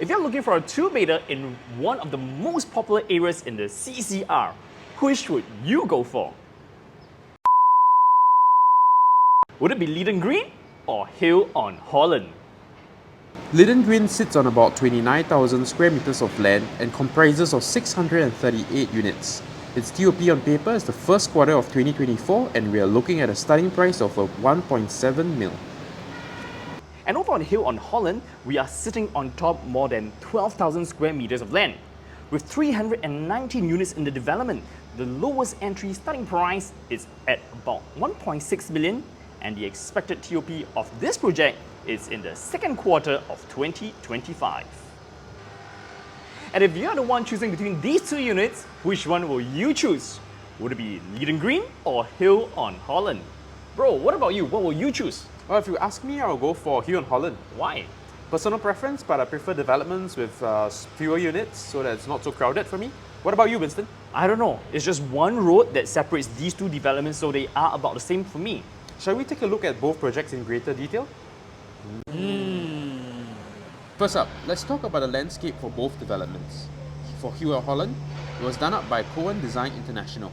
If you're looking for a two-bedder in one of the most popular areas in the CCR, which would you go for? Would it be Leedon Green or Hill on Holland? Leedon Green sits on about 29,000 square meters of land and comprises of 638 units. Its TOP on paper is the first quarter of 2024 and we are looking at a starting price of 1.7 mil. And over on Hill on Holland, we are sitting on top more than 12,000 square meters of land. With 319 units in the development, the lowest entry starting price is at about 1.6 million and the expected TOP of this project is in the second quarter of 2025. And if you're the one choosing between these two units, which one will you choose? Would it be Leedon Green or Hill on Holland? Bro, what about you? What will you choose? Well, if you ask me, I'll go for Hill on Holland. Why? Personal preference, but I prefer developments with fewer units so that it's not so crowded for me. What about you, Winston? I don't know. It's just one road that separates these two developments, so they are about the same for me. Shall we take a look at both projects in greater detail? First up, let's talk about the landscape for both developments. For Hill on Holland, it was done up by Cohen Design International.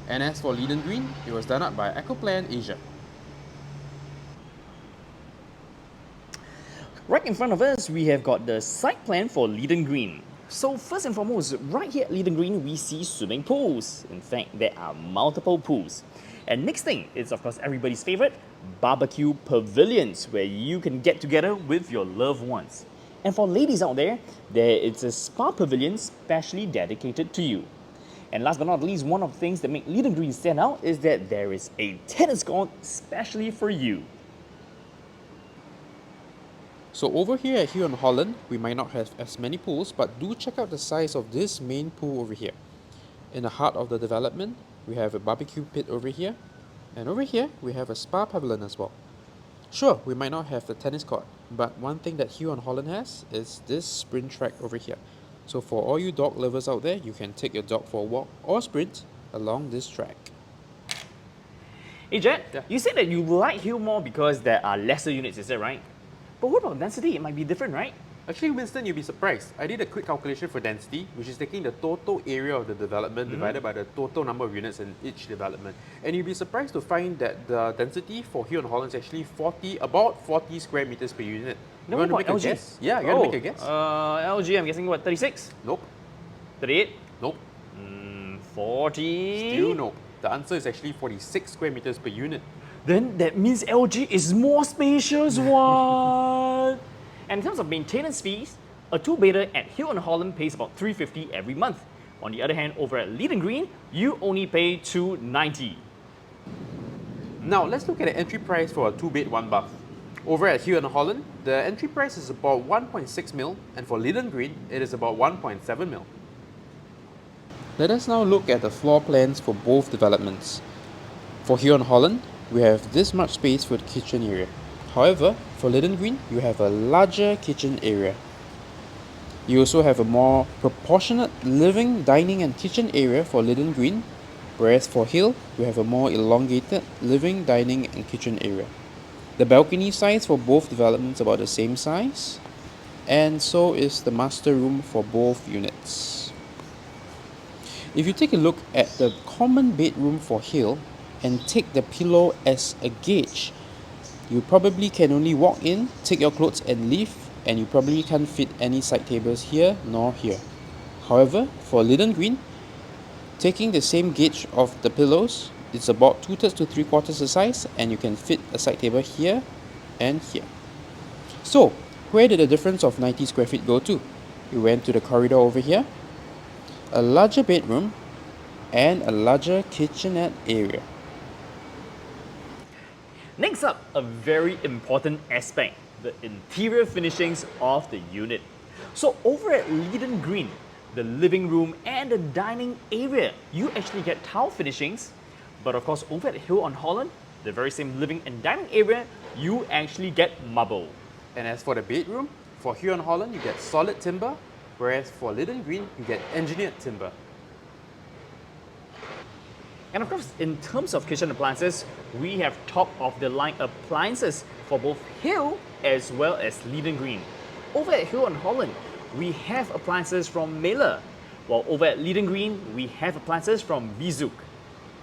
And as for Leedon Green, it was done up by Ecoplan Asia. Right in front of us, we have got the site plan for Leedon Green. So first and foremost, right here at Leedon Green, we see swimming pools. In fact, there are multiple pools. And next thing is, of course, everybody's favorite, barbecue pavilions, where you can get together with your loved ones. And for ladies out there, there is a spa pavilion specially dedicated to you. And last but not least, one of the things that make Leedon Green stand out is that there is a tennis court specially for you. So over here at Hill on Holland, we might not have as many pools, but do check out the size of this main pool over here. In the heart of the development, we have a barbecue pit over here, and over here we have a spa pavilion as well. Sure, we might not have the tennis court, but one thing that Hill on Holland has is this sprint track over here. So for all you dog lovers out there, you can take your dog for a walk or sprint along this track. Hey Jet, Yeah. you said that you like Hill more because there are lesser units, is that right? But what about density? It might be different, right? Actually, Winston, you'll be surprised. I did a quick calculation for density, which is taking the total area of the development divided by the total number of units in each development. And you'll be surprised to find that the density for Hill on Holland is actually about 40 square meters per unit. No, you want to what make about a LG? guess? Yeah, you want to make a guess? LG, I'm guessing what, 36? Nope. 38? Nope. 40? Still nope. The answer is actually 46 square meters per unit. Then that means LG is more spacious, what? And in terms of maintenance fees, a two-bedder at Hill on Holland pays about $350 every month. On the other hand, over at Leedon Green, you only pay $290. Now, let's look at the entry price for a 2-bed, 1-bath. Over at Hill on Holland, the entry price is about 1.6 mil, and for Leedon Green, it is about 1.7 mil. Let us now look at the floor plans for both developments. For Hill on Holland, we have this much space for the kitchen area. However, for Leedon Green, you have a larger kitchen area. You also have a more proportionate living, dining and kitchen area for Leedon Green, whereas for Hill, you have a more elongated living, dining and kitchen area. The balcony size for both developments about the same size, and so is the master room for both units. If you take a look at the common bedroom for Hill and take the pillow as a gauge, you probably can only walk in, take your clothes and leave, and you probably can't fit any side tables here nor here. However, for Leedon Green, taking the same gauge of the pillows, it's about 2/3 to 3/4 the size, and you can fit a side table here and here. So, where did the difference of 90 square feet go to? We went to the corridor over here, a larger bedroom, and a larger kitchenette area. Next up, a very important aspect, the interior finishings of the unit. So over at Leedon Green, the living room and the dining area, you actually get tile finishings. But of course, over at Hill on Holland, the very same living and dining area, you actually get marble. And as for the bedroom, for Hill on Holland, you get solid timber, whereas for Leedon Green, you get engineered timber. And of course, in terms of kitchen appliances, we have top-of-the-line appliances for both Hill as well as Leedon Green. over at Hill on Holland, we have appliances from Mailer, while over at Leedon Green, we have appliances from Vizuk.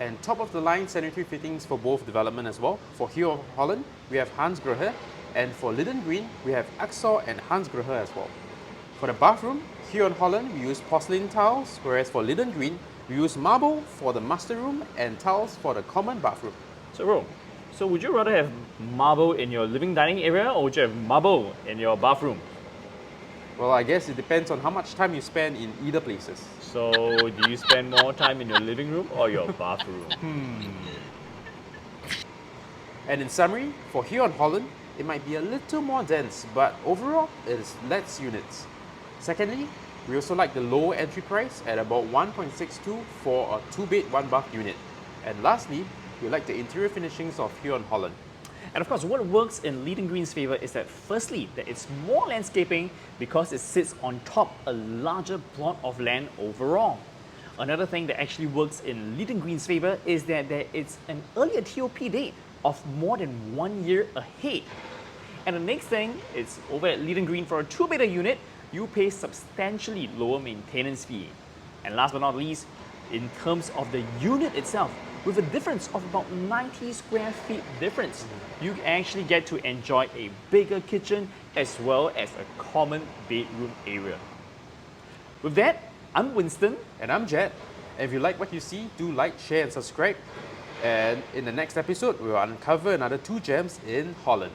And top of the line sanitary fittings for both development as well. For Hill on Holland, we have Hansgrohe, and for Leedon Green, we have Axor and Hansgrohe as well. For the bathroom, here on Holland, we use porcelain tiles, whereas for Leedon Green, we use marble for the master room and tiles for the common bathroom. So Ro, so would you rather have marble in your living dining area or would you have marble in your bathroom? Well, I guess it depends on how much time you spend in either places. So do you spend more time in your living room or your bathroom? And in summary, for here on Holland, it might be a little more dense, but overall, it is less units. Secondly, we also like the lower entry price at about 1.62 for a 2-bed, 1-bath unit. And lastly, we like the interior finishings of here on Holland. And of course, what works in Leedon Green's favour is that firstly, that it's more landscaping because it sits on top a larger plot of land overall. Another thing that actually works in Leedon Green's favour is that it's an earlier TOP date of more than 1 year ahead. And the next thing is over at Leedon Green for a 2-bedder unit, you pay substantially lower maintenance fee. And last but not least, in terms of the unit itself, with a difference of about 90 square feet difference, you actually get to enjoy a bigger kitchen as well as a common bedroom area. With that, I'm Winston. And I'm Jed. And if you like what you see, do like, share and subscribe. And in the next episode, we will uncover another 2 gems in Holland.